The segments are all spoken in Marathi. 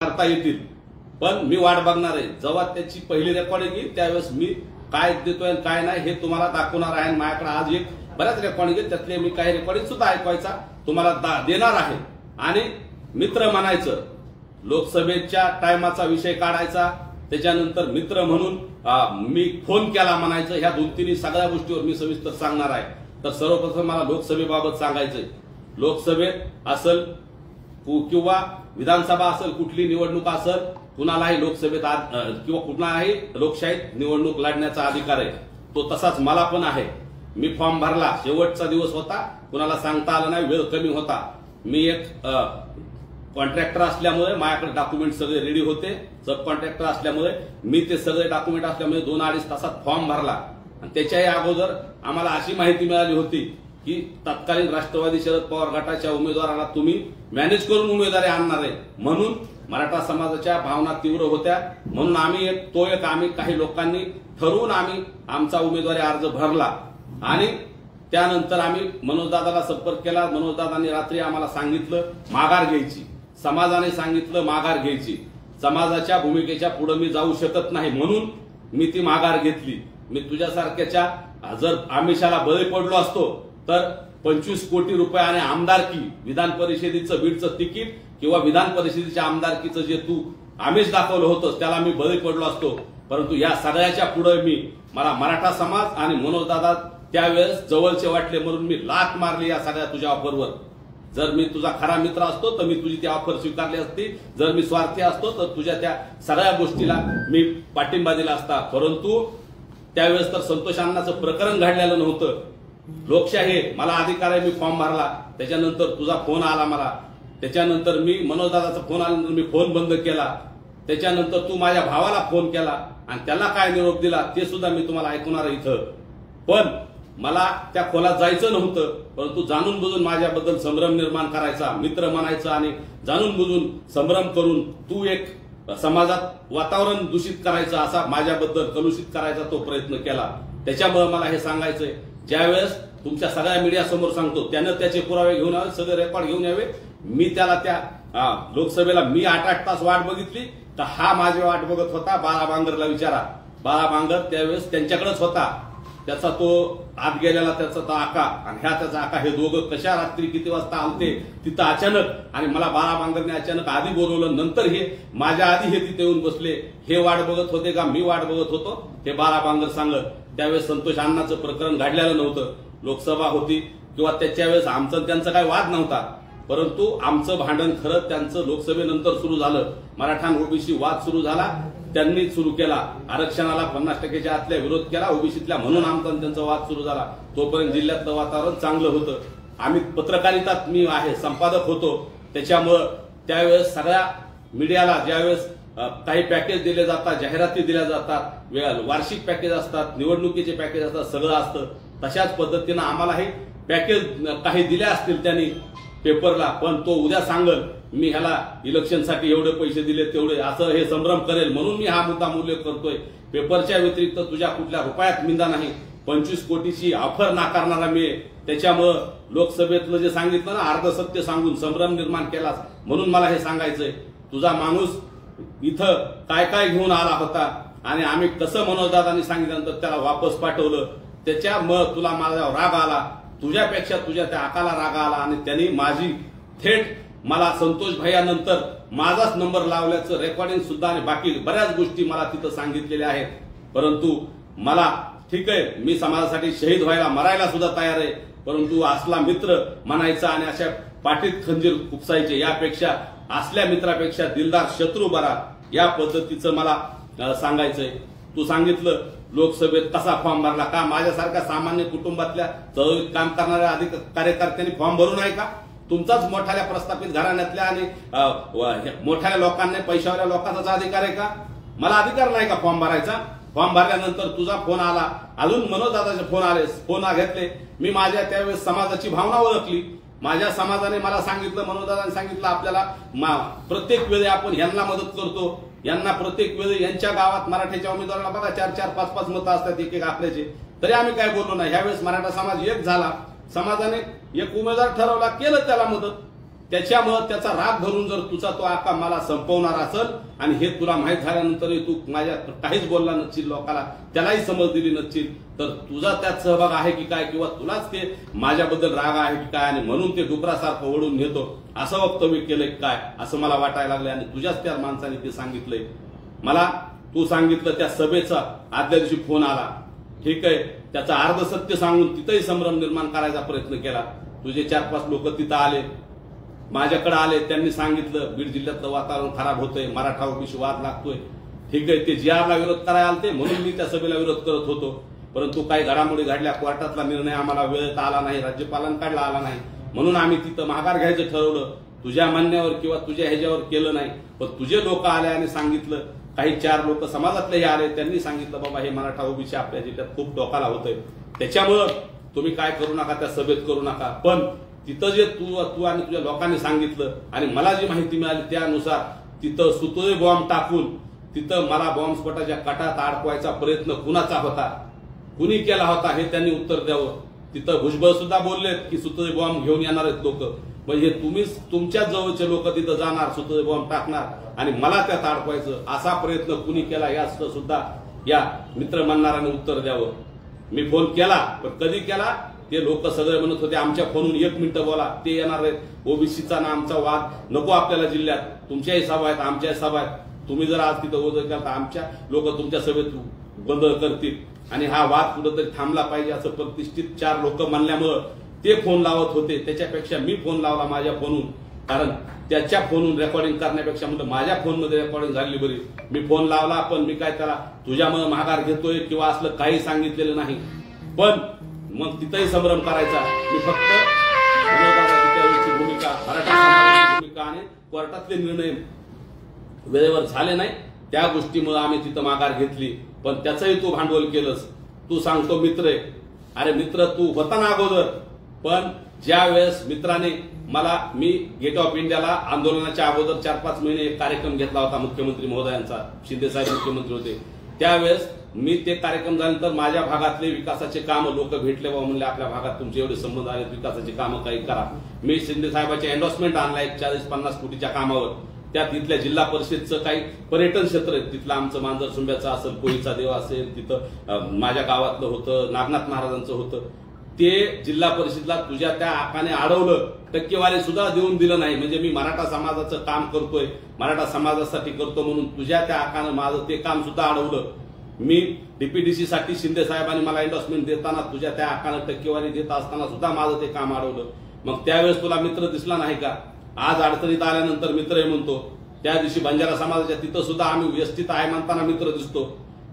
करता येतील, पण मी वाट बघणार आहे. जेव्हा त्याची पहिली रेकॉर्डिंग येईल त्यावेळेस मी काय देतोय आणि काय नाही हे तुम्हाला दाखवणार आहे. माझ्याकडे आज एक बऱ्याच रेकॉर्डिंग आहेत, त्यातले मी काही रेकॉर्डिंग सुद्धा ऐकवायचा तुम्हाला देणार आहे. आणि मित्र म्हणायचं, लोकसभेच्या टायमाचा विषय काढायचा, त्याच्यानंतर मित्र म्हणून मी फोन केला म्हणायचं. ह्या 2-3 सगळ्या गोष्टीवर मी सविस्तर सांगणार आहे. तर सर्वप्रथम मला लोकसभेबाबत सांगायचंय. लोकसभेत असेल किंवा विधानसभा असेल, कुठली निवडणूक असेल, कुणालाही लोकसभेत किंवा कुणालाही लोकशाहीत निवडणूक लढण्याचा अधिकार आहे. तो तसाच मला पण आहे. मी फॉर्म भरला, शेवटचा दिवस होता, कुणाला सांगता आलं नाही, वेळ कमी होता. मी एक कॉन्ट्रॅक्टर असल्यामुळे माझ्याकडे डॉक्युमेंट सगळे रेडी होते. सब कॉन्ट्रॅक्टर असल्यामुळे मी ते सगळे डॉक्युमेंट असल्यामुळे 2-2.5 तासात फॉर्म भरला. आणि त्याच्याही अगोदर आम्हाला अशी माहिती मिळाली होती की तत्कालीन राष्ट्रवादी शरद पवार गटाच्या उमेदवाराला तुम्ही मॅनेज करून उमेदवारी आणणार आहे. म्हणून मराठा समाजाच्या भावना तीव्र होत्या. म्हणून आम्ही काही लोकांनी ठरवून आम्ही आमचा उमेदवारी अर्ज भरला. आणि त्यानंतर आम्ही मनोजदादाला संपर्क केला. मनोजदादांनी रात्री आम्हाला सांगितलं माघार घ्यायची. समाजाने सांगितलं माघार घ्यायची. समाजाच्या भूमिकेच्या पुढे मी जाऊ शकत नाही, म्हणून मी ती माघार घेतली. मी तुझ्यासारख्याच्या जर आमिषाला बळी पडलो असतो तर 25 कोटी रुपये आणि आमदारकी, विधान परिषदेचं बीडचं तिकीट किंवा विधान परिषदेच्या आमदारकीचं जे तू आमिष दाखवलं होतंस त्याला मी बळी पडलो असतो. परंतु या सगळ्याच्या पुढे मला मराठा समाज आणि मनोजदादा त्यावेळेस जवळचे वाटले, म्हणून मी लाथ मारली या सगळ्या तुझ्या ऑफरवर. जर मी तुझा खरा मित्र असतो तर मी तुझी ती ऑफर स्वीकारली असती. जर मी स्वार्थी असतो तर तुझ्या त्या सगळ्या गोष्टीला मी पाठिंबा दिला असता. परंतु त्यावेळेस तर संतोष अण्णाचं प्रकरण घडलेलं नव्हतं. लोकशाही मला अधिकार आहे, मी फॉर्म भरला. त्याच्यानंतर तुझा फोन आला मला. त्याच्यानंतर मी मनोजदादाचा फोन आल्यानंतर मी फोन बंद केला. त्याच्यानंतर तू माझ्या भावाला फोन केला आणि त्याला काय निरोप दिला ते सुद्धा मी तुम्हाला ऐकवणार आहे इथं. पण मला त्या खोलात जायचं नव्हतं, परंतु जाणून बुजून माझ्याबद्दल संभ्रम निर्माण करायचा, मित्र म्हणायचा आणि जाणून बुजून संभ्रम करून तू एक समाजात वातावरण दूषित करायचं, असा माझ्याबद्दल कलुषित करायचा तो प्रयत्न केला. त्याच्यामुळे मला हे सांगायचंय, ज्यावेळेस तुमच्या सगळ्या मीडिया समोर सांगतो त्यानं त्याचे पुरावे घेऊन यावे, सगळे रेकॉर्ड घेऊन यावे. मी त्याला त्या लोकसभेला मी 8-8 तास वाट बघितली, तर हा माझी वाट बघत होता. बाळा बांगरला विचारा. बाळा बांगर त्यावेळेस त्यांच्याकडेच होता. त्याचा तो आत गेलेला त्याचा तो आका आणि त्याचा आका हे दोघं कशा रात्री किती वाजता आलते तिथं अचानक. आणि मला बाळा बांगरने अचानक आधी बोलवलं, नंतर हे माझ्या आधी हे तिथे येऊन बसले. हे वाट बघत होते का मी वाट बघत होतो हे बाळा बांगर सांगत. त्यावेळेस संतोष अण्णाचं प्रकरण घडलेलं नव्हतं. लोकसभा होती किंवा त्याच्या वेळेस आमचं त्यांचा काही वाद नव्हता, परंतु आमचं भांडण खरं त्यांचं लोकसभेनंतर सुरू झालं. मराठा ओबीसी वाद सुरू झाला, त्यांनी सुरू केला. आरक्षणाला 50%च्या आतल्या विरोध केला ओबीसीतल्या, म्हणून आमचा त्यांचा वाद सुरू झाला. तोपर्यंत जिल्ह्यातलं वातावरण चांगलं होतं. आम्ही पत्रकारितात मी आहे संपादक होतो. त्याच्यामुळं त्यावेळेस सगळ्या मीडियाला ज्यावेळेस काही पॅकेज दिले जातात, जाहिराती दिल्या जातात, वार्षिक पॅकेज असतात, निवडणुकीचे पॅकेज असतात, सगळं असतं. तशाच पद्धतीनं आम्हालाही पॅकेज काही दिले असतील त्यांनी पेपरला, पण तो उद्या सांगल मी ह्याला इलेक्शनसाठी एवढे पैसे दिले तेवढे, असं हे संभ्रम करेल. म्हणून मी हा मुद्दा उल्लेख करतोय. पेपरच्या व्यतिरिक्त तुझ्या कुठल्या रुपयात मिंदा नाही. 25 कोटीची ऑफर नाकारणारा मी. त्याच्यामुळं लोकसभेतलं जे सांगितलं ना, अर्ध सत्य सांगून संभ्रम निर्माण केलास. म्हणून मला हे सांगायचंय, तुझा माणूस इथं काय काय घेऊन आला होता आणि आम्ही कसं मनोजदादांनी सांगितल्यानंतर त्याला वापस पाठवलं. त्याच्यामुळं तुला माझा राग आला. तुझ्यापेक्षा तुझ्या त्या आकाला राग आला आणि त्यांनी माझी थेट मला संतोष भैयानंतर माझाच नंबर लावल्याचं रेकॉर्डिंग सुद्धा आणि बाकी बऱ्याच गोष्टी मला तिथं सांगितलेल्या आहेत. परंतु मला ठीक आहे, मी समाजासाठी शहीद व्हायला मरायला सुद्धा तयार आहे, परंतु असला मित्र म्हणायचा आणि अशा पाठीत खंजीर खुपसायचे यापेक्षा असल्या मित्रापेक्षा दिलदार शत्रू बरा, या पद्धतीचं मला सांगायचंय. तू सांगितलं लोकसभेत कसा फॉर्म भरला का? माझ्यासारख्या सामान्य कुटुंबातल्या चळवळीत काम करणाऱ्या अधिक कार्यकर्त्यांनी फॉर्म भरू नये का? तुमचाच मोठ्या प्रस्थापित घराण्यातल्या आणि मोठ्या लोकांनी पैशावाल्या लोकांचा अधिकार आहे का? मला अधिकार नाही का फॉर्म भरायचा? फॉर्म भरल्यानंतर तुझा फोन आला, अजून मनोजदादाचे फोन आले, फोन घेतले. मी माझ्या त्यावेळेस समाजाची भावना ओळखली. माझ्या समाजाने मला सांगितलं, मनोजदादांनी सांगितलं, आपल्याला प्रत्येक वेळी आपण यांना मदत करतो, यांना प्रत्येक वेळी यांच्या गावात मराठ्याच्या उमेदवाराला बघा 4-4, 5-5 मतं असतात एक आकड्याचे, तरी आम्ही काय बोललो नाही. ह्यावेळेस मराठा समाज एक झाला, समाजाने एक उमेदवार ठरवला, केलं त्याला मदत. त्याच्यामुळे त्याचा राग धरून जर तुझा तो आका मला संपवणार असेल आणि हे तुला माहीत झाल्यानंतरही तू माझ्या काहीच बोलला नसशील, लोकाला त्यालाही समज दिली नसशील, तर तुझा त्यात सहभाग आहे की काय, किंवा तुलाच ते माझ्याबद्दल राग आहे की काय, आणि म्हणून ते डुकरासारखं ओढून नेतो असं वक्तव्य केलंय काय असं मला वाटायला लागलंय. आणि तुझ्याच त्या माणसाने ते सांगितलंय मला. तू सांगितलं त्या सभेचा आदल्या दिवशी फोन आला, ठीक आहे, त्याचा अर्ध सत्य सांगून तिथंही संभ्रम निर्माण करायचा प्रयत्न केला. तुझे 4-5 लोक तिथं आले, माझ्याकडे आले, त्यांनी सांगितलं बीड जिल्ह्यातलं वातावरण खराब होतंय, मराठा ओबीसी वाद लागतोय, ठीक आहे, ते GRला विरोध करायला आलते म्हणून मी त्या सभेला विरोध करत होतो. परंतु काही घडामोडी घडल्या, कोर्टातला निर्णय आम्हाला वेळेत आला नाही, राज्यपालांकडला आला नाही, म्हणून आम्ही तिथं माघार घ्यायचं ठरवलं. तुझ्या म्हणण्यावर किंवा तुझ्या ह्याच्यावर केलं नाही, पण तुझे लोक आले आणि सांगितलं. काही 4 लोक समाजातलेही आले, त्यांनी सांगितलं बाबा हे मराठा ओबीसी आपल्या जिल्ह्यात खूप टोकाला होतंय, त्याच्यामुळं तुम्ही काय करू नका, त्या सभेत करू नका. पण तिथं जे तू आणि तुझ्या लोकांनी सांगितलं आणि मला जी माहिती मिळाली त्यानुसार तिथं सुतळे बॉम्ब टाकून तिथं मला बॉम्बस्फोटाच्या कटात अडकवायचा प्रयत्न कुणाचा होता, कुणी केला होता हे त्यांनी उत्तर द्यावं. तिथं भुजबळ सुद्धा बोललेत की सुतळे बॉम्ब घेऊन येणार आहेत लोक, म्हणजे तुम्हीच तुमच्याच जवळचे लोक तिथं जाणार, सुतळे बॉम्ब टाकणार आणि मला त्यात अडकवायचं, असा प्रयत्न कुणी केला याचं सुद्धा या मित्र म्हणणाऱ्याने उत्तर द्यावं. मी फोन केला, पण कधी केला ते लोक सगळे म्हणत होते आमच्या फोनून 1 मिनिटं बोला, ते येणार आहेत, ओबीसीचा ना आमचा वाद नको आपल्याला जिल्ह्यात, तुमच्याही सभा आहेत आमच्याही सभा आहेत, तुम्ही जर आज तिथं ओझं केलं तर आमच्या लोक तुमच्या सभेत बंद करतील आणि हा वाद कुठंतरी थांबला पाहिजे असं प्रतिष्ठित 4 लोक म्हणल्यामुळं ते फोन लावत होते. त्याच्यापेक्षा मी फोन लावला माझ्या फोनून, कारण त्याच्या फोनून रेकॉर्डिंग करण्यापेक्षा म्हणलं माझ्या फोनमध्ये रेकॉर्डिंग झाली बरी. मी फोन लावला, पण मी काय त्याला तुझ्यामुळे माघार घेतोय किंवा असलं काही सांगितलेलं नाही. पण मग तिथंही संभ्रम करायचा. मी फक्त त्यावेळीची भूमिका, मराठा समाजाची भूमिका आणि कोर्टातले निर्णय वेळेवर झाले नाही त्या गोष्टीमुळे आम्ही तिथं माघार घेतली. पण त्याचंही तू भांडवल केलंस. तू सांगतो मित्र आहे, अरे मित्र तू होता ना अगोदर, पण ज्या वेळेस मित्राने मी गेट ऑफ इंडियाला आंदोलनाच्या अगोदर 4-5 महिने एक कार्यक्रम घेतला होता मुख्यमंत्री महोदयांचा, शिंदे साहेब मुख्यमंत्री होते त्यावेळेस, मी ते कार्यक्रम झाल्यानंतर माझ्या भागातले विकासाचे काम लोक भेटले, बाबा म्हणले आपल्या भागात तुमचे एवढे संबंध आहेत, विकासाची कामं काही करा. मी शिंदे साहेबांचे एन्डोर्समेंट आणला 40-50 कोटीच्या कामावर. त्यात इथल्या जिल्हा परिषदचं काही पर्यटन क्षेत्र आहे, तिथलं आमचं मांजर सुंब्याचं असेल, कोळीचा देव असेल, तिथं माझ्या गावातलं होतं, नागनाथ महाराजांचं होतं, ते जिल्हा परिषदला तुझ्या त्या आकाने अडवलं, टक्केवारी सुद्धा देऊन दिलं नाही. म्हणजे मी मराठा समाजाचं काम करतोय, मराठा समाजासाठी करतो म्हणून तुझ्या त्या आकानं माझं ते काम सुद्धा अडवलं. मी डीपीडीसी साठी शिंदे साहेबांनी मला एन्डोर्समेंट देताना तुझ्या त्या आकानं टक्केवारी देत असताना सुद्धा माझं ते काम अडवलं. मग त्यावेळेस तुला मित्र दिसला नाही का? आज अडचणीत आल्यानंतर मित्र आहे म्हणतो. त्या दिवशी बंजारा समाजाच्या तिथं सुद्धा आम्ही व्यवस्थित आहे म्हणताना मित्र दिसतो.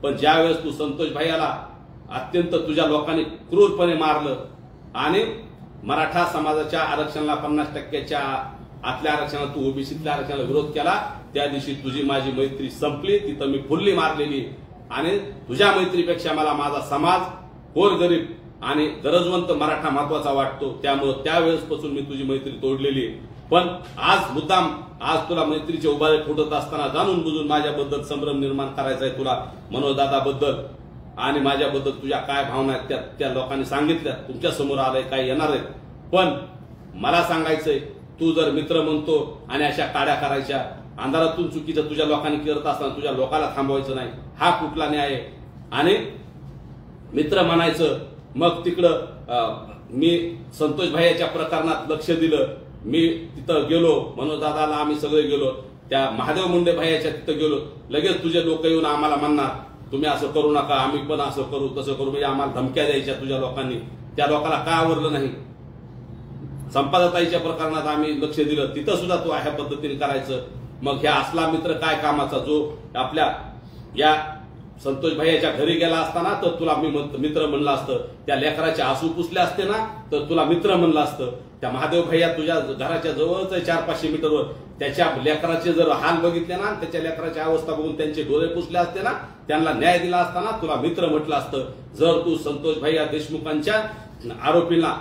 पण ज्यावेळेस तू संतोष भाईला अत्यंत तुझ्या लोकांनी क्रूरपणे मारलं आणि मराठा समाजाच्या आरक्षणाला 50% आतल्या आरक्षणाला तू ओबीसीतल्या आरक्षणाला विरोध केला, त्या दिवशी तुझी माझी मैत्री संपली. तिथं मी फुल्ली मारलेली आणि तुझ्या मैत्रीपेक्षा मला माझा समाज, गोरगरीब आणि गरजवंत मराठा महत्वाचा वाटतो. त्यामुळे त्यावेळेसपासून मी तुझी मैत्री तोडलेली. पण आज मुद्दाम तुला मैत्रीचे उभारे फुटत असताना जाणून बुजून माझ्याबद्दल संभ्रम निर्माण करायचा आहे तुला, मनोजदादाबद्दल आणि माझ्याबद्दल तुझ्या काय भावना आहेत त्या लोकांनी सांगितल्या, तुमच्या समोर आलंय, काय येणार आहेत. पण मला सांगायचंय, तू जर मित्र म्हणतो आणि अशा काड्या करायच्या अंधारातून चुकीचं तुझ्या लोकांनी करत असताना तुझ्या लोकांना थांबवायचं नाही, हा कुठला न्याय आहे? आणि मित्र म्हणायचं. मग तिकडं मी संतोष भाईच्या प्रकरणात लक्ष दिलं, मी तिथं गेलो, मनोजदादाला आम्ही सगळे गेलो, त्या महादेव मुंडे भाईच्या तिथं गेलो, लगेच तुझे लोक येऊन आम्हाला म्हणणार तुम्ही असं करू नका, आम्ही पण असं करू तसं करू, म्हणजे आम्हाला धमक्या द्यायच्या तुझ्या लोकांनी. त्या लोकांना काय आवडलं नाही. संपादताईच्या प्रकरणात आम्ही लक्ष दिलं, तिथं सुद्धा तू अशा पद्धतीने करायचं. मग ह्या असला मित्र काय कामाचा, जो आपल्या या संतोष भाईच्या घरी गेला असताना तर तुला मी मित्र म्हणलं असतं, त्या लेकराचे आसू पुसले असते ना तर तुला मित्र म्हणलं असतं. त्या महादेव भैया तुझ्या घराच्या जवळच आहे 400-500 मीटरवर, त्याच्या लेकराचे जर हाल बघितले ना, त्याच्या लेकराची अवस्था बघून त्यांचे डोळे पुसले असते ना, त्यांना न्याय दिला असताना तुला मित्र म्हटलं असतं. जर तू संतोष भैया देशमुखांच्या आरोपींना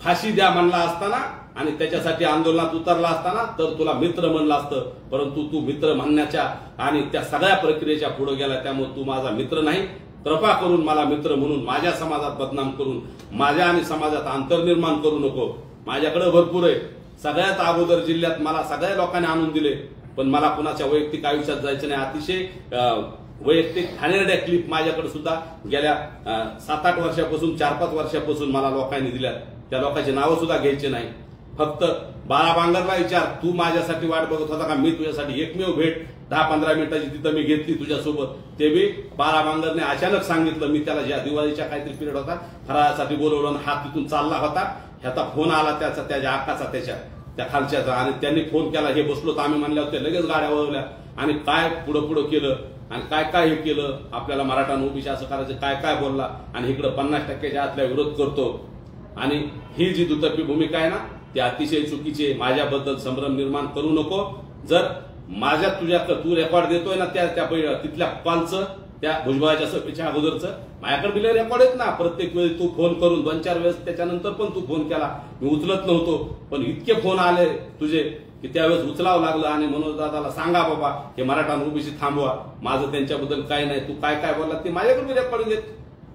फाशी द्या म्हणला असताना आणि त्याच्यासाठी आंदोलनात उतरला असताना तर तुला मित्र म्हणलं असतं. परंतु तू मित्र म्हणण्याच्या आणि त्या सगळ्या प्रक्रियेच्या पुढे गेला, त्यामुळे तू माझा मित्र नाही. कृपा करून मला मित्र म्हणून माझ्या समाजात बदनाम करून माझ्या आणि समाजात अंतर निर्माण करू नको. माझ्याकडे भरपूर आहे, सगळ्यात अगोदर जिल्ह्यात मला सगळ्या लोकांनी आणून दिले, पण मला कुणाच्या वैयक्तिक आयुष्यात जायचं नाही. अतिशय वैयक्तिक घाणेरड्या क्लिप माझ्याकडे सुद्धा गेल्या 7-8 वर्षापासून 4-5 वर्षापासून मला लोकांनी दिल्या. त्या लोकांची नावं सुद्धा घ्यायची नाही. फक्त बाळाबांगरला विचार, तू माझ्यासाठी वाट बघत होता का? मी तुझ्यासाठी एकमेव भेट 10-15 मिनिटाची तिथं मी घेतली तुझ्यासोबत. ते बी बाळाबांगरने अचानक सांगितलं. मी त्याला ज्या दिवाळीच्या काहीतरी पिरियड होता फराळासाठी बोलवलं, हा तिथून चालला होता, ह्याचा फोन आला त्याच्या आकाचा त्या खालच्याचा, आणि त्यांनी फोन केला. हे बसलो तर आम्ही म्हणल्या होत्या, लगेच गाड्या वळवल्या आणि काय पुढं केलं आणि काय हे केलं. आपल्याला मराठा ओबीसी असं करायचं काय बोलला, आणि इकडं 50% आतल्या विरोध करतो. आणि ही जी दुतर्फी भूमिका आहे ना, ती अतिशय चुकीची आहे. माझ्याबद्दल संभ्रम निर्माण करू नको. जर तू रेकॉर्ड देतोय ना त्या तिथल्या कॉलचं, त्या भुजबळाच्या सभेच्या अगोदरचं, माझ्याकडे बिले रेकॉर्ड आहेत ना. प्रत्येक वेळी तू फोन करून 2-4 वेळेस त्याच्यानंतर पण तू फोन केला, मी उचलत नव्हतो, पण इतके फोन आले तुझे की त्यावेळेस उचलावं लागलं. आणि मनोज दादाला सांगा बाबा हे मराठा ओबीसी थांबवा, माझं त्यांच्याबद्दल काही नाही, तू काय बोलला ते माझ्याकडे रेकॉर्डिंग घेत.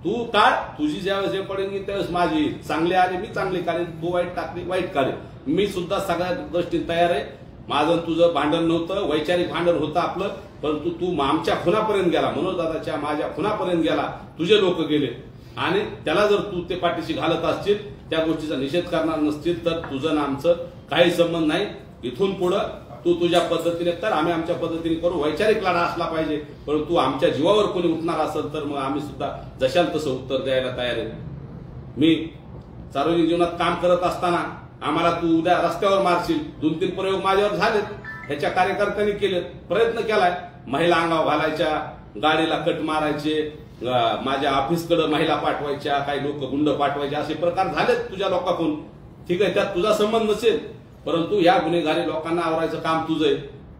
तू काढ, तुझी ज्यावेळेस रेकॉर्डिंग येईल त्यावेळेस माझी चांगली आली मी चांगली काढेन, तू वाईट टाकली वाईट काढेन. मी सुद्धा सगळ्या दृष्टीने तयार आहे. माझं तुझं भांडण नव्हतं, वैचारिक भांडण होतं आपलं, परंतु तू आमच्या खुनापर्यंत गेला, मनोज दादाच्या माझ्या खुनापर्यंत गेला, तुझे लोक गेले. आणि त्याला जर तू ते पाठीशी घालत असतील, त्या गोष्टीचा निषेध करणार नसतील, तर तुझं आमचं काही संबंध नाही. इथून पुढं तू तुझ्या पद्धतीने कर, आम्ही आमच्या पद्धतीने करू. वैचारिक लढा असला पाहिजे, परंतु आमच्या जीवावर कोणी उठणार असेल तर मग आम्ही सुद्धा जशाल तसं उत्तर द्यायला तयार आहे. मी सार्वजनिक जीवनात काम करत असताना आम्हाला तू उद्या रस्त्यावर मारशील, 2-3 प्रयोग माझ्यावर झालेत, ह्याच्या कार्यकर्त्यांनी केलेत, प्रयत्न केलाय. महिला अंगावर घालायच्या, गाडीला कट मारायचे, माझ्या ऑफिसकडे महिला पाठवायच्या, काही लोक गुंड पाठवायचे, असे प्रकार झालेत तुझ्या लोकांकडून. ठीक आहे, त्यात तुझा संबंध नसेल, परंतु या गुन्हेगारी लोकांना आवरायचं काम तुझं आहे.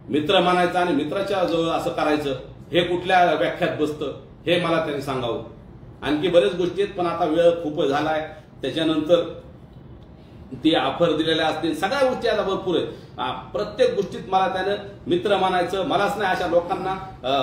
मित्र मानायचं आणि मित्राच्या जवळ असं करायचं, हे कुठल्या व्याख्यात बसतं हे मला त्यांनी सांगावं. आणखी बरेच गोष्टी आहेत, पण आता वेळ खूप झालाय. त्याच्यानंतर ती ऑफर दिलेल्या असतील, सगळ्या गोष्टी आता भरपूर आहेत. प्रत्येक गोष्टीत मला त्यानं मित्र मानायचं, मलाच नाही अशा लोकांना,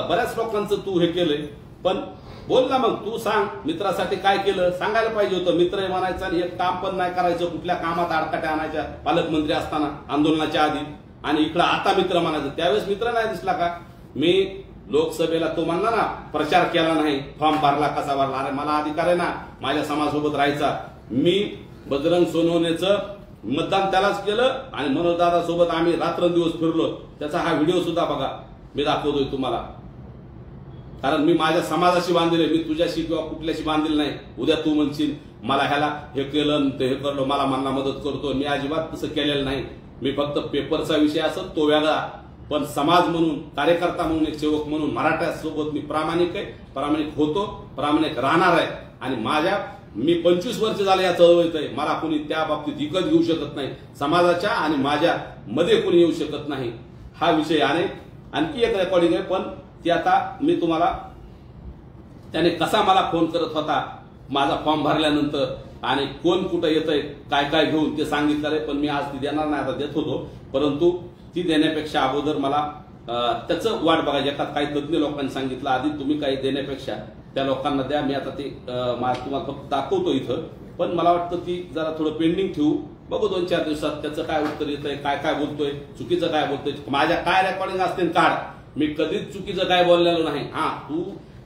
बऱ्याच लोकांचं तू हे केलंय. पण बोल ना, मग तू सांग मित्रासाठी काय केलं, सांगायला पाहिजे होतं. मित्र म्हणायचं आणि एक काम पण नाही करायचं, कुठल्या कामात आडकाट्या आणायच्या पालकमंत्री असताना आंदोलनाच्या आधी, आणि इकडं आता मित्र म्हणायचं. त्यावेळेस मित्र नाही दिसला का? मी लोकसभेला तो म्हणला ना प्रचार केला नाही, फॉर्म भरला कसा भरला, अरे मला अधिकार आहे ना माझ्या समाजासोबत राहायचा. मी बजरंग सोनवणेचं मतदान त्यालाच केलं आणि मनोज दादा सोबत आम्ही रात्रंदिवस फिरलो. त्याचा हा व्हिडिओ सुद्धा बघा, मी दाखवतोय तुम्हाला. कारण मी माझ्या समाजाशी बांधले, मी तुझ्याशी किंवा कुठल्याशी बांधलेलं नाही. उद्या तू म्हणशील मला ह्याला हे केलं ते हे करलं, मला म्हणला मदत करतो, मी अजिबात तसं केलेलं नाही. मी फक्त पेपरचा विषय असत तो वेगळा, पण समाज म्हणून, कार्यकर्ता म्हणून, एक सेवक म्हणून मराठ्यासोबत मी प्रामाणिक आहे, प्रामाणिक होतो, प्रामाणिक राहणार आहे. आणि मी 25 वर्ष झाले या चळवळीत आहे. मला कोणी त्या बाबतीत विकत घेऊ शकत नाही. समाजाच्या आणि माझ्या मध्ये कोणी येऊ शकत नाही. हा विषय आणि आणखी एक रेकॉर्डिंग आहे, पण ती आता मी तुम्हाला, त्याने कसा मला फोन करत होता माझा फॉर्म भरल्यानंतर आणि कोण कुठं येतंय काय घेऊन ते सांगितलं. पण मी आज ती देणार नाही, आता देत होतो, परंतु ती देण्यापेक्षा अगोदर मला त्याचं वाट बघायची. एका काही तज्ञ लोकांनी सांगितलं आधी तुम्ही काही देण्यापेक्षा त्या लोकांना द्या. मी आता ते तुम्हाला फक्त दाखवतो इथं, पण मला वाटतं ती जरा थोडं पेंडिंग ठेवू, बघू 2-4 दिवसात त्याचं काय उत्तर येतंय, काय बोलतोय, चुकीचं काय बोलतोय, माझ्या काय रेकॉर्डिंग असतील काढ. मी कधीच चुकीचं काय बोललेलो नाही. हा, तू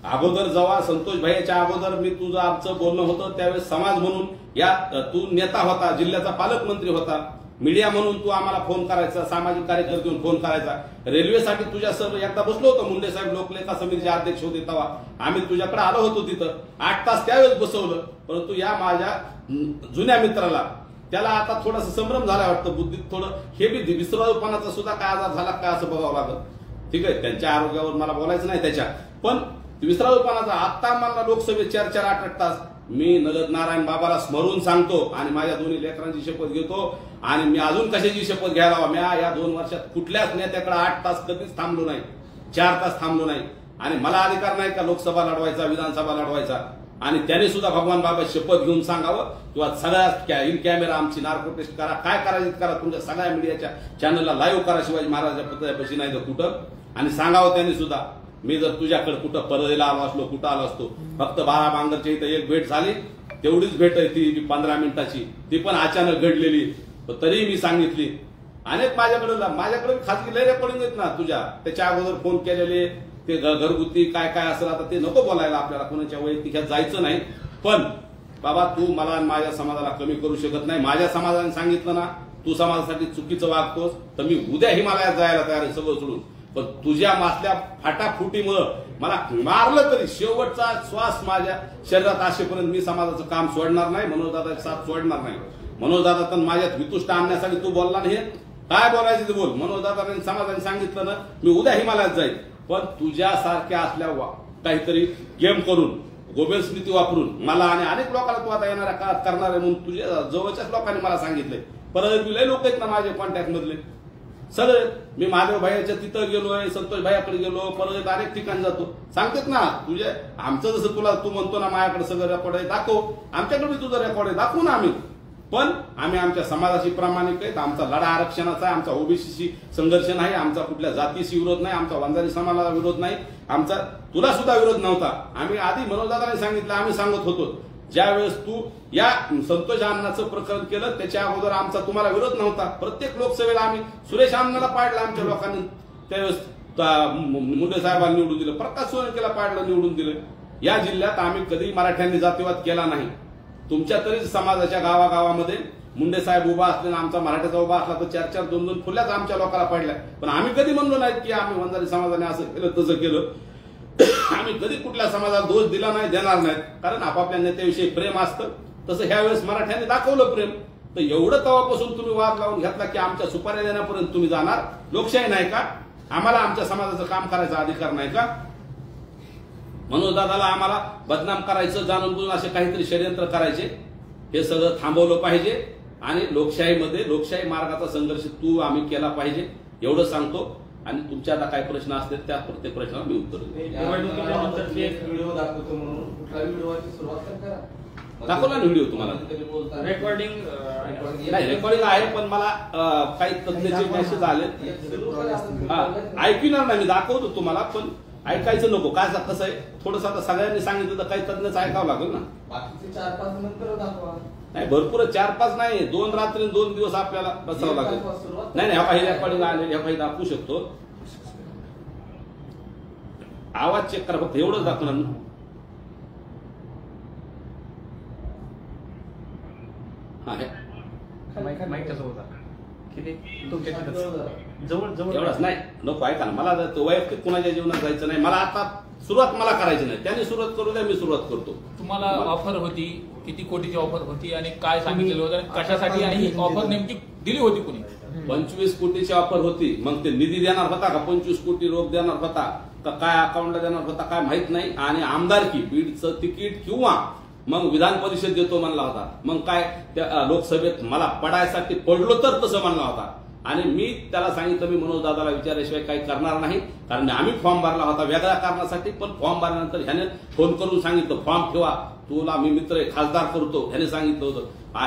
अगोदर जेव्हा संतोष भाईच्या अगोदर मी तुझं आमचं बोलणं होतं त्यावेळेस समाज म्हणून तू नेता होता, जिल्ह्याचा पालकमंत्री होता, मीडिया म्हणून तू आम्हाला फोन करायचा, सामाजिक कार्यकर्ते म्हणून फोन करायचा. रेल्वेसाठी तुझ्या सर एकदा बसलो होतो, मुंडे साहेब लोकलेखा समितीचे अध्यक्ष होते तेव्हा आम्ही तुझ्याकडे आलो होतो. तिथं 8 तास त्यावेळेस बसवलं. परंतु या माझ्या जुन्या मित्राला त्याला आता थोडासा संभ्रम झाला वाटतं, बुद्धीत थोडं हे बी विसराळूपणाचा सुद्धा काय आजार झाला काय असं बघावं लागलं. ठीक आहे, त्यांच्या आरोग्यावर मला बोलायचं नाही त्याच्या, पण विसराळूपणाचा आता मला लोकसभेत 4-8 तास मी नगद नारायण बाबाला स्मरून सांगतो आणि माझ्या दोन्ही लेकरांची शपथ घेतो. आणि मी अजून कशाची शपथ घ्यायला हवा, मी या 2 वर्षात कुठल्याच नेत्याकडे 8 तास कधीच थांबलो नाही, 4 तास थांबलो नाही. आणि मला अधिकार नाही का लोकसभा लढवायचा, विधानसभा लढवायचा. आणि त्याने सुद्धा भगवान बाबा शपथ घेऊन सांगावं, किंवा सगळ्या इन कॅमेरा आमची नार्को टेस्ट करा, काय करायचं करा, तुमच्या सगळ्या मीडियाच्या चॅनलला लाईव्ह करा शिवाजी महाराजांच्या पुतळ्यापाशी नाही तर कुठं. आणि सांगावं त्यांनी सुद्धा, मी जर तुझ्याकडे कुठं परदेला आलो असलो, कुठं आलो असतो, फक्त बाळाबांगरच्या इथं एक भेट झाली, तेवढीच भेट आहे ती 15 मिनिटाची, ती पण अचानक घडलेली, तरी मी सांगितली अनेक माझ्याकडे खाजगी लय रेकॉर्डिंग आहेत ना तुझ्या, त्याच्या अगोदर फोन केलेले ते घरगुती काय काय असेल, आता ते नको बोलायला आपल्याला, कोणाच्या वैयक्तिक जायचं नाही. पण बाबा तू मला आणि माझ्या समाजाला कमी करू शकत नाही. माझ्या समाजाने सांगितलं ना तू समाजासाठी चुकीचं वागतोस तर मी उद्या हिमालयात जायला तयार आहे सगळं सोडून. पण तुझ्या मासल्या फाटाफुटीमुळं मला मारलं तरी शेवटचा श्वास माझ्या शरीरात असेपर्यंत मी समाजाचं काम सोडणार नाही, मनोजदादाचा साथ सोडणार नाही. मनोजदादा तर माझ्यात वितुष्ट आणण्यासाठी तू बोलला नाही, काय बोलायचं ते बोल. मनोजदादाने समाजाने सांगितलं ना मी उद्या हिमालयात जाईल. पण तुझ्यासारख्या असल्या काहीतरी गेम करून गोबेल्स नीती वापरून मला आणि अनेक लोकांना तू आता येणाऱ्या काळात करणार आहे म्हणून तुझ्या जवळच्याच लोकांनी मला सांगितलंय. परत लय लोक आहेत ना माझे कॉन्टॅक्ट मधले सगळे. मी महादेव भाईच्या तिथं गेलोय, संतोष भाईकडे गेलो, परत अनेक ठिकाणी जातो. सांगतात ना तुझे आमचं जसं तू म्हणतो ना माझ्याकडे सगळं रेकॉर्ड आहे दाखव, आमच्याकडे तुझं रेकॉर्ड आहे दाखवू ना आम्ही. पण आम्ही आमच्या समाजाशी प्रामाणिक आहेत. आमचा लढा आरक्षणाचा आहे, आमचा ओबीसीशी संघर्ष नाही, आमचा कुठल्या जातीशी विरोध नाही, आमचा वंजारी समाजाला विरोध नाही, आमचा तुला सुद्धा विरोध नव्हता. आम्ही आधी मनोजदादाने सांगितलं, आम्ही सांगत होतो ज्यावेळेस तू या संतोष अण्णाचं प्रकरण केलं त्याच्या अगोदर आमचा तुम्हाला विरोध नव्हता. प्रत्येक लोकसभेला आम्ही सुरेश अण्णाला पाडलं, आमच्या लोकांनी त्यावेळेस मुंडे साहेबांनी निवडून दिलं, प्रकाश सोळंकेला पाडलं निवडून दिलं. या जिल्ह्यात आम्ही कधी मराठ्यांनी जातीवाद केला नाही. तुमच्या तरीच समाजाच्या गावागावामध्ये मुंडे साहेब उभा असले ना आमचा मराठ्याचा उभा असला तर 4-4 2-2 फुल्याच आमच्या लोकांना पडल्या. पण आम्ही कधी म्हणलो नाही की आम्ही वंजारी समाजाने असं केलं तसं केलं. आम्ही कधी कुठल्या समाजाला दोष दिला नाही, देणार नाहीत. कारण आपापल्या नेत्याविषयी प्रेम असतं, तसं ह्या वेळेस मराठ्यांनी दाखवलं प्रेम. तर एवढं तेव्हापासून तुम्ही वाद लावून घेतला की आमच्या सुपाऱ्या देण्यापर्यंत तुम्ही जाणार. लोकशाही नाही का? आम्हाला आमच्या समाजाचं काम करायचा अधिकार नाही का? मनोजदादाला आम्हाला बदनाम करायचं, जाणून बुजून असे काहीतरी षडयंत्र करायचे, हे सगळं थांबवलं पाहिजे. आणि लोकशाही मार्गाचा संघर्ष तू आम्ही केला पाहिजे एवढं सांगतो. आणि तुमच्या आता काय प्रश्न असतील त्या प्रत्येक प्रश्नाला मी उत्तर दाखवला ना व्हिडिओ तुम्हाला. रेकॉर्डिंग आहे पण मला काही तज्ञाचे मेसेज आले, ऐकणार नाही मी, दाखवतो तुम्हाला पण ऐकायचं नको. काय कसं आहे थोडंसं आता सगळ्यांनी सांगितलं तर काही तज्ञच ऐकावं लागेल ना. बाकीचे 4-5 नंतर दाखवा. नाही भरपूर 4-5 नाही, 2 रात्री 2 दिवस आपल्याला बसावं लागेल. नाही ह्या काही रेकॉर्डिंग आले, ह्या काही दाखवू शकतो. आवाज चेक करा फक्त, एवढंच दाखवणार ना. एवढंच नाही नको, ऐका ना. मला वैयक्तिक कुणाच्या जीवनात जायचं नाही. मला आता सुरुवात मला करायची नाही, त्यांनी सुरुवात करू द्या, मी सुरुवात करतो. तुम्हाला ऑफर होती, किती कोटीची ऑफर होती आणि काय सांगितलेलं होतं, कशासाठी, आणि ही ऑफर नेमकी दिली होती कुणी? 25 कोटीची ऑफर होती. मग ते निधी देणार होता का, 25 कोटी रोख देणार होता का, काय अकाउंटला देणार होता काय माहित नाही. आणि आमदारकी बीडचं तिकीट किंवा मग विधान परिषद देतो म्हणला होता. मग काय त्या लोकसभेत मला पडायसाठी पडलो तर तसं म्हणला होता. आणि मी त्याला सांगितलं मी मनोजदादाला विचारल्याशिवाय काही करणार नाही. कारण आम्ही फॉर्म भरला होता वेगळ्या कारणासाठी, पण फॉर्म भरल्यानंतर ह्याने फोन करून सांगितलं फॉर्म ठेवा, तुला मी मित्र आहे खासदार करतो, ह्याने सांगितलं होतं.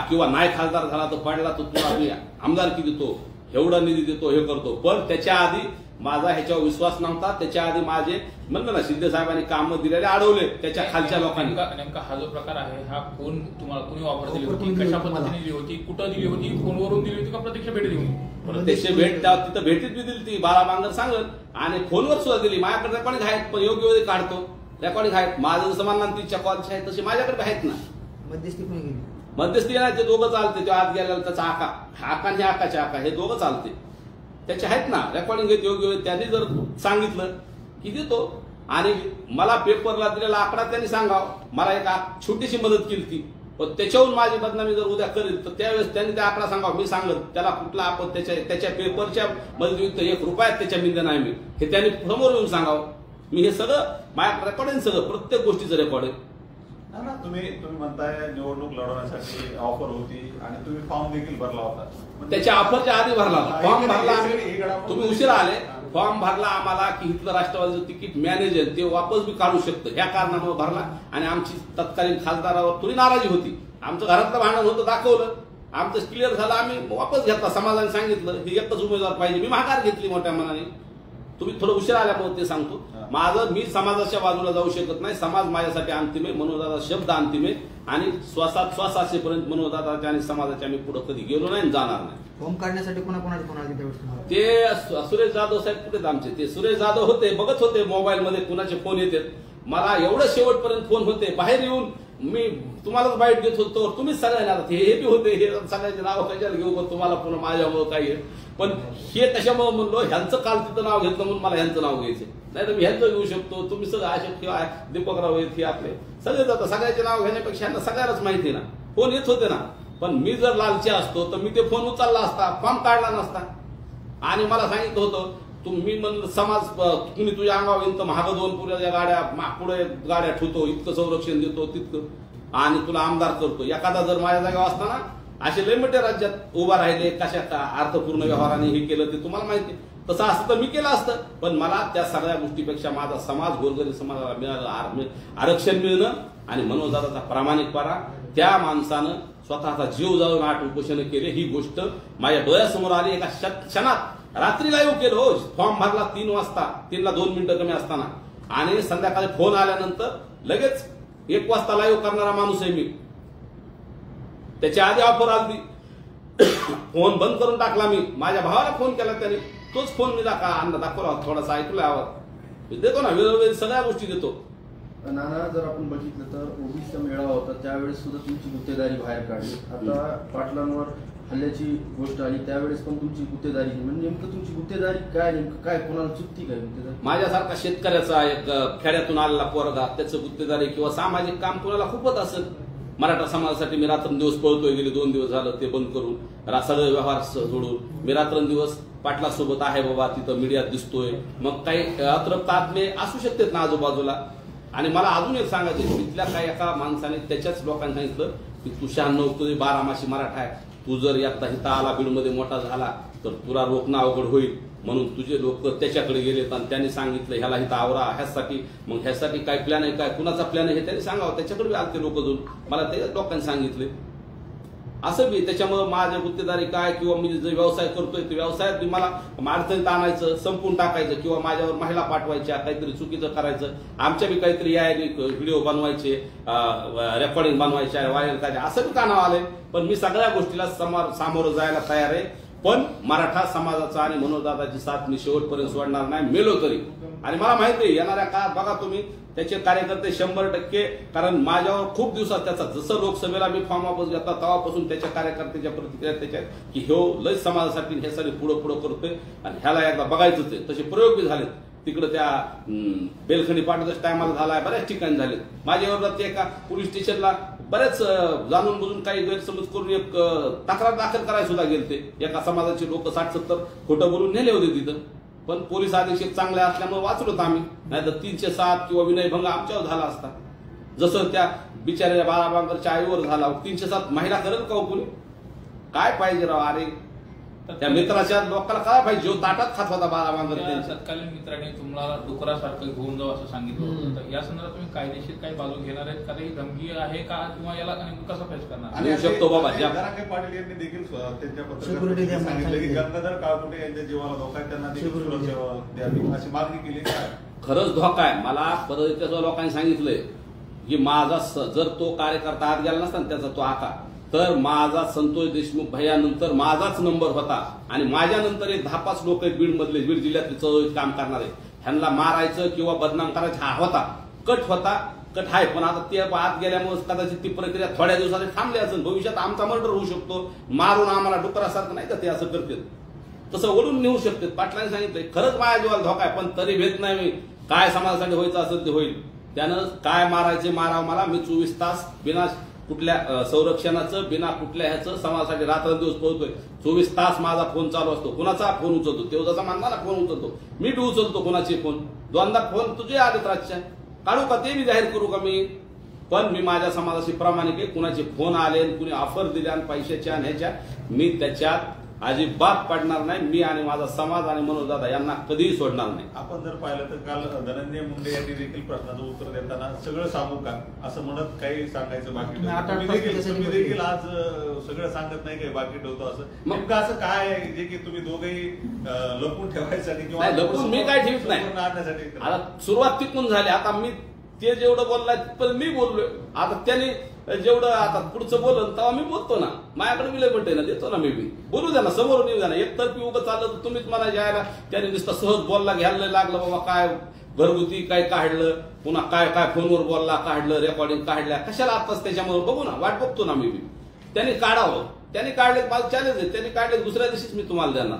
किंवा नाही खासदार झाला तर पडला तर तुला मी आमदारकी देतो, एवढा निधी देतो, हे करतो. पण त्याच्या आधी माझा ह्याच्यावर विश्वास नव्हता. त्याच्या आधी माझे म्हणलं ना शिंदे साहेबांनी कामं दिलेले अडवले त्याच्या खालच्या लोकांनी. नेमका हा जो प्रकार आहे हा कोण तुम्हाला कोणी ऑफर दिली होती, कशा पद्धतीने दिली होती, कुठं दिली होती, फोनवरून दिली होती का प्रत्यक्ष भेट दिली होती? प्रत्यक्ष भेट तिथं भेटीत बी दिली ती, बाळा बांगर सांगत, आणि फोनवर सुद्धा दिली. माझ्याकडे रेकॉर्डिंग आहेत पण योग्य वेळी काढतो, रेकॉर्डिंग आहेत. माझं जसं म्हणणार तिच्या कॉलचे आहेत तसे माझ्याकडे आहेत ना. मध्यस्थी नाही, ते दोघं चालते. ते आत गेल्यावर त्याचा आका आणि आकाचे आका हे दोघं चालते, त्याचे आहेत ना रेकॉर्डिंग आहेत योग्य वेळी. त्यांनी जर सांगितलं की देतो. आणि मला पेपरला दिलेला आकडा त्यांनी सांगावं. मला एक छोटीशी मदत केली ती, पण त्याच्याहून माझी बदनामी जर उद्या करेल तर त्यावेळेस त्यांनी त्या आकडा सांगावं. मी सांगत त्याला कुठला आपण त्याच्या पेपरच्या मदतीयुक्त 1 रुपयात त्याच्या मिंद नाही मी, हे त्यांनी समोर येऊन सांगावं. मी हे सगळं माझ्या रेकॉर्ड आहे, सगळं प्रत्येक गोष्टीचं रेकॉर्ड आहे. तुम्ही म्हणताय निवडणूक लढवण्यासाठी ऑफर होती आणि तुम्ही फॉर्म देखील भरला होता. त्याच्या ऑफरच्या आधी भरला होता फॉर्म. भरला तुम्ही उशिरा आले. फॉर्म भरला आम्हाला की इथलं राष्ट्रवादीचं तिकीट मॅनेज आहे ते वापस बी काढू शकतं ह्या कारणामुळे भरला. आणि आमची तत्कालीन खासदारावर थोडी नाराजी होती. आमचं घरातलं भांडण होतं, दाखवलं, आमचं क्लिअर झालं, आम्ही वापस घेतला. समाजाने सांगितलं हे एकच उमेदवार पाहिजे. मी माघार घेतली मोठ्या मनाने. तुम्ही थोडं उशीर आल्यामुळे ते सांगतो. माझं मी समाजाच्या बाजूला जाऊ शकत नाही. समाज माझ्यासाठी अंतिम आहे. मनोजदादा शब्द अंतिम आहे आणि श्वास असेपर्यंत मनोजदादाच्या आणि समाजाच्या मी पुढे कधी गेलो नाही आणि जाणार नाही. फॉर्म काढण्यासाठी कोणाकोणाचे फोन आले त्यावेळेस? ते सुरेश जाधव साहेब कुठे आमचे, ते सुरेश जाधव होते, बघत होते मोबाईल मध्ये कुणाचे फोन येतात. मला एवढं शेवटपर्यंत फोन होते, बाहेर येऊन मी तुम्हालाच बाईट घेत होतो, तुम्हीच सगळ्यांना हे बी होते, हे सगळ्यांचे नाव कशाला घेऊ पण तुम्हाला पुन्हा माझ्यामुळे काही आहे. पण हे कशामुळे म्हणलो, ह्यांचं काल तिथं नाव घेतलं म्हणून मला ह्यांचं नाव घ्यायचं नाही तर मी ह्यांचं घेऊ शकतो. तुम्ही सगळं अशोक किंवा दीपकराव आहेत हे आपले सगळे जातात, सगळ्याचे नाव घेण्यापेक्षा ह्यांना सगळ्यालाच माहिती ना. फोन येत होते ना, पण मी जर लालची असतो तर मी ते फोन उचलला असता, फॉर्म काढला नसता. आणि मला सांगितलं होतं तुम्ही म्हणलं समाज तुम्ही तुझ्या अंगावर येऊन तर महाग 2 पुढे गाड्या पुढे गाड्या ठेवतो, इतकं संरक्षण देतो तितकं आणि तुला आमदार करतो. एखादा जर माझ्या जागा असताना असे लय मोठ्या राज्यात उभा राहिले, कशा का अर्थपूर्ण व्यवहाराने हे केलं ते तुम्हाला माहिती. तसं असतं तर मी केलं असतं, पण मला त्या सगळ्या गोष्टीपेक्षा माझा समाज गोरगरीब समाजाला मिळालं आरक्षण मिळणं आणि मनोजदादाचा प्रामाणिकपणा. त्या माणसानं स्वतःचा जीव जाऊन 8 उपोषण केले, ही गोष्ट माझ्या डोळ्यासमोर आली. एका क्षणात रात्री लाईव्ह केलं हो, फॉर्म भरला 3 वाजता, 3ला 2 मिनिटं कमी असताना, आणि संध्याकाळी फोन आल्यानंतर लगेच 1 वाजता लाईव्ह करणारा माणूस आहे मी. त्याच्या आधी ऑफर आली, फोन बंद करून टाकला मी. माझ्या भावाला फोन केला त्याने, तोच फोन मी दाखवला, थोडासा ऐकला आवाज देतो ना, वेळोवेळी सगळ्या गोष्टी देतो. नाना, जर आपण बघितलं तर ओबीसीचा मेळावा होता त्यावेळेस सुद्धा तुमची गुत्तेदारी बाहेर काढली. आता पाटलांवर हल्ल्याची गोष्ट आली त्यावेळेस पण तुमची गुत्तेदारी, म्हणजे नेमकं तुमची गुत्तेदारी काय, नेमकं काय, कोणाला चुकती काय गुत्तेदारी? माझ्यासारखा शेतकऱ्याचा एक खेड्यातून आलेला पोरगा, त्याचं गुत्तेदारी किंवा सामाजिक काम कोणाला खूपच असेल. मराठा समाजासाठी मी रात्रंदिवस पळतोय, गेले 2 दिवस झालं ते बंद करून, सगळे व्यवहार सोडून मी रात्रंदिवस पाटलासोबत आहे बाबा, तिथं मीडियात दिसतोय. मग काही अतृप्त आत्मे असू शकतात ना आजूबाजूला. आणि मला अजून एक सांगायचं, तिथल्या काही एका माणसाने त्याच्याच लोकांनी सांगितलं की तू 96 तुझे 12 माशी मराठा आहे, तू जर एकदा हिता आला बीडमध्ये मोठा झाला तर तुला रोखणं अवघड होईल, म्हणून तुझे लोक त्याच्याकडे गेलेत आणि त्यांनी सांगितलं ह्याला हिता आवरा ह्यासाठी. मग ह्यासाठी काय प्लॅन आहे, काय कुणाचा प्लॅन आहे हे त्यांनी सांगावं. त्याच्याकडे आलते लोक जाऊन मला ते लोकांनी सांगितले. असं बी त्याच्यामुळे माझ्या गुत्तेदारी काय किंवा मी जो व्यवसाय करतोय ते व्यवसायात मला अडचणीत आणायचं, संपून टाकायचं किंवा माझ्यावर महिला पाठवायच्या, काहीतरी चुकीचं करायचं, आमच्या बी काहीतरी व्हिडिओ बनवायचे, रेकॉर्डिंग बनवायचे, व्हायरल करायचे, असं बी कानावर आलंय. पण मी सगळ्या गोष्टीला सामोरं जायला तयार आहे. पण मराठा समाजाचा आणि मनोजदादाची साथ मी शेवटपर्यंत सोडणार नाही, मेलो तरी. आणि मला माहिती आहे येणाऱ्या काळात बघा तुम्ही त्याचे कार्यकर्ते 100%, कारण माझ्यावर खूप दिवसात त्याचा, जसं लोकसभेला मी फॉर्म वापस घेतला तेव्हापासून त्याच्या कार्यकर्त्याच्या प्रतिक्रिया त्याच्यात की ह्यो लय समाजासाठी ह्यासाठी पुढं करतोय आणि ह्याला एकदा बघायचंच आहे. तसे प्रयोग बी झालेत तिकडे, त्या बेलखंडी पाठवण्याच्या टायमाला झालाय, बऱ्याच ठिकाणी झाले. माझ्यावर ते एका पोलीस स्टेशनला बरेच जाणून बुजून काही गैरसमज करून एक तक्रार दाखल करायला सुद्धा गेलते. एका समाजाचे लोक 60-70 खोटं बोलून नेले होते तिथं, पण पोलीस अधीक्षक चांगले असल्यामुळे वाचलो आम्ही, नाहीतर 307 किंवा विनयभंग आमच्यावर झाला असता. जसं त्या बिचाऱ्या बाळाबांगरच्या आईवर झाला. 307 महिला करेल का कोणी? काय पाहिजे राव? अरे त्या मित्राच्या लोकांना काय पाहिजे, जो ताटात खात होता बाळाबांगर. तत्कालीन मित्राने तुम्हाला डुकरासारखं घेऊन जाऊ असं सांगितलं होतं, तर या संदर्भात तुम्ही कायदेशीर काही बाजू घेणार आहेत का? ही धमकी आहे का किंवा याला कसं फेस करणार? आणि शकतो बाबा. जरांगे पाटील यांनी देखील त्यांच्या पत्रकात सांगितलं की गंगाधर काळकुटे यांच्या जीवाला धोका आहे, त्यांना देखील सुरक्षा द्यावी अशी मागणी केली. खरंच धोका आहे. मला परत लोकांनी सांगितलंय की माझा जर तो कार्यकर्ता आत गेला नसता त्याचा तो आका, तर माझा संतोष देशमुख भैयानंतर माझाच नंबर होता. आणि माझ्यानंतर एक 10-5 लोक आहेत बीड मधले, बीड जिल्ह्यातले चळवळीत काम करणारे, ह्यांना मारायचं किंवा बदनाम करायचा हा होता, कट आहे. पण आता ते आत गेल्यामुळे कदाचित ती प्रक्रिया थोड्या दिवसात थांबली असेल. भविष्यात आमचा मर्डर होऊ शकतो, मारून आम्हाला डुकरासारखं नाही का ते असं करतील, तसं ओढून नेऊ शकतात. पाटलांनी सांगितलंय खरंच माझ्या जीवाला धोका आहे, पण तरी भेट नाही मी. काय समाजासाठी व्हायचं असेल ते होईल. त्यानं काय मारायचे मारावं मला. मी 24 तास बिना कुठल्या संरक्षणाचं, बिना कुठल्या ह्याचं समाजासाठी रात्रंदिवस पळतोय. 24 तास माझा फोन चालू असतो. कुणाचा फोन उचलतो? तेवढाचा मानणारा फोन उचलतो मी, बी उचलतो कोणाचे फोन. 2दा फोन तुझे आलेत रातच्या, काढू का ते बी जाहीर करू का मी? पण मी माझ्या समाजाशी प्रामाणिक आहे. कुणाचे फोन आले, कुणी ऑफर दिल्या आणि पैशाच्या आणि ह्याच्या, मी त्याच्यात अजिबात पडणार नाही. मी आणि माझा समाज आणि मनोजदादा यांना कधीही सोडणार नाही. आपण जर पाहिलं तर काल धनंजय मुंडे यांनी देखील प्रश्नाचं उत्तर देताना सगळं सांगू का असं म्हणत काही सांगायचं बाकी तुम्ही ठेवतो. आठ-आठ तुम्ही देखील आज सगळं सांगत नाही काही बाकी ठेवतो असं नेमकं असं काय आहे जे की तुम्ही दोघेही लपून ठेवायसाठी नाही, लपून मी काय ठेवत नाही. आणण्यासाठी आता सुरुवात तिकून झाली. आता मी ते जेवढं बोललाय तिथपर्यंत मी बोललोय. आता त्याने जेवढं आता पुढचं बोललं तेव्हा मी बोलतो ना. माझ्याकडे विलय म्हणते ना, देतो ना मी बी. बोलू द्या ना, समोरून येऊ द्या ना. एकतर्फी उगं चाललं तर तुम्हीच मला जायला त्याने नुसतं सहज बोलला घ्यायला लागलं बाबा काय घरगुती काय काढलं, पुन्हा काय काय फोनवर बोलला काढलं, रेकॉर्डिंग काढल्या, कशाला आताच त्याच्यामुळे बघू ना, वाट बघतो ना मी बी. त्यांनी काढावं, त्यांनी काढले माझं चॅलेंज आहे. त्यांनी काढले दुसऱ्या दिवशीच मी तुम्हाला देणार.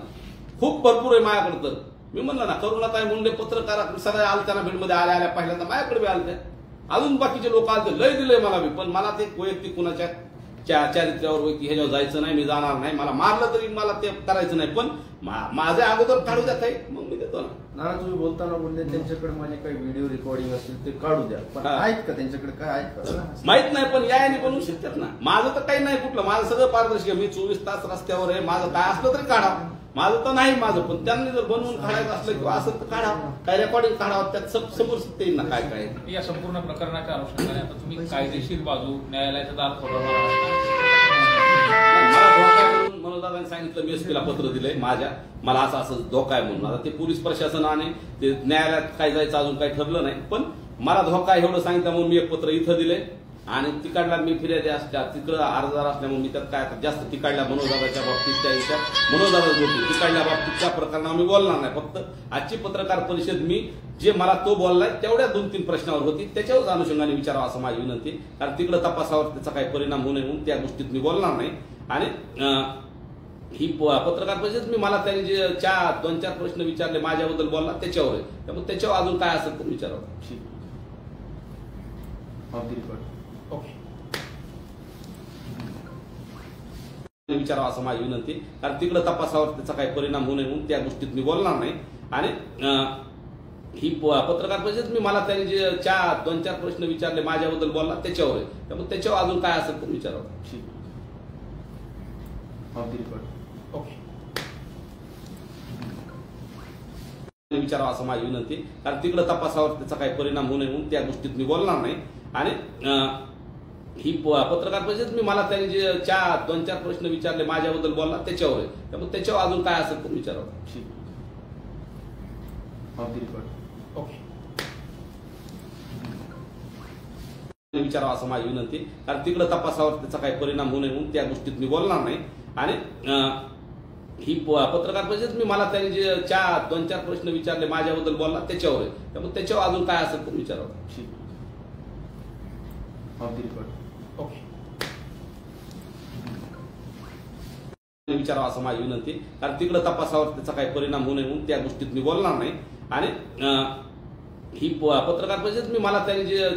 खूप भरपूर आहे माझ्याकडे. तर मी म्हणलं ना, करुणाताई मुंडे पत्रकार सगळ्या आलत्या बीडमध्ये आल्या पहिल्यांदा माझ्याकडे बी आलत्या. अजून बाकीचे लोक आले लय दिले मला बी. पण मला ते वैयक्तिक कुणाच्या चारित्र्यावर वैयक्तिक ह्याच्यावर जायचं नाही. मी जाणार नाही. मला मारलं तरी मला ते करायचं नाही. पण माझ्या अगोदर काढू द्या काही, मग मी देतो ना. तुम्ही बोलताना बोलले त्यांच्याकडे माझे काही व्हिडिओ रेकॉर्डिंग असतील ते काढू द्या, पण आहेत का त्यांच्याकडे काय आहेत का माहित नाही. पण याने बनवू शकतात ना. माझं तर काही नाही कुठलं. माझं सगळं पारदर्शक आहे. मी 24 तास रस्त्यावर आहे. माझं काय असलं तरी काढा. माझं तर नाही माझं. पण त्यांनी जर बनवून काढायचं असलं किंवा असं तर काढा. काय रेकॉर्डिंग काढावं, त्यात समोर सत्य येईल ना काय काय. या संपूर्ण प्रकरणाच्या अनुषंगाने आता तुम्ही कायदेशीर बाजू न्यायालयाचा दार ठोठावणार आहात. मला धोका आहे म्हणून मनोजदादांनी सांगितलं, मी एसपीला पत्र दिलंय मला असं धोका आहे म्हणून. आता ते पोलीस प्रशासनाने ते न्यायालयात काय जायचं अजून काही ठरलं नाही. पण मला धोका आहे एवढं सांगितलं म्हणून मी एक पत्र इथं दिलंय. आणि तिकडला मी फिर्यादी असल्या तिकडं अर्जदार असल्यामुळे मी त्यात काय जास्त तिकडल्या मनोजदादाच्या बाबतीत त्या विषयात मनोजदादा बोलतो. तिकडल्या बाबतीत त्या प्रकरणावर मी बोलणार नाही. फक्त आजची पत्रकार परिषद मी जे मला तो बोललाय तेवढ्या 2-3 प्रश्नावर होती, त्याच्यावर अनुषंगाने विचारावं असं माझी विनंती. कारण तिकडं तपासावर त्याचा काही परिणाम होऊ नये म्हणून त्या गोष्टीत मी बोलणार नाही. आणि ही पत्रकार परिषद मी मला त्यांनी जे 2-4 प्रश्न विचारले माझ्याबद्दल बोलला त्याच्यावर आहे. त्यामुळे त्याच्यावर अजून काय असेल तर विचारावं. विचारावं असं माझी विनंती. कारण तिकडं तपासावर त्याचा काही परिणाम होऊ नये म्हणून त्या गोष्टीत मी बोलणार नाही. आणि ही पत्रकार परिषद मी मला त्यांनी जे 2-4 प्रश्न विचारले माझ्याबद्दल बोलला त्याच्यावर आहे. त्यामुळे त्याच्यावर अजून काय असेल तर विचारावं. विचारावं असं माझी विनंती. कारण तिकडं तपासावर त्याचा काही परिणाम होऊ नये म्हणून त्या गोष्टीत मी बोलणार नाही. आणि ही पत्रकार परिषद मी मला त्यांनी जे 2-4 प्रश्न विचारले माझ्याबद्दल बोलला त्याच्यावर आहे. त्यामुळे त्याच्यावर अजून काय असेल तर विचारावं. विचारावं असं माझी विनंती. कारण तिकडं तपासावर त्याचा काही परिणाम होऊ नये म्हणून त्या गोष्टीत मी बोलणार नाही. आणि ही पत्रकार परिषद मी मला त्यांनी जे 2-4 प्रश्न विचारले माझ्याबद्दल बोलला त्याच्यावर आहे. त्यामुळे त्याच्यावर अजून काय असेल तर विचारावं. विचारावं असं माझी विनंती. कारण तिकडं तपासावर त्याचा काही परिणाम होऊ नये म्हणून त्या गोष्टीत मी बोलणार नाही. आणि ही पत्रकार परिषद मी मला त्यांनी जे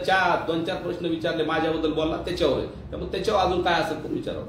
2-4 प्रश्न विचारले माझ्याबद्दल बोलला त्याच्यावर आहे. त्यामुळे त्याच्यावर अजून काय असेल तर विचारावं.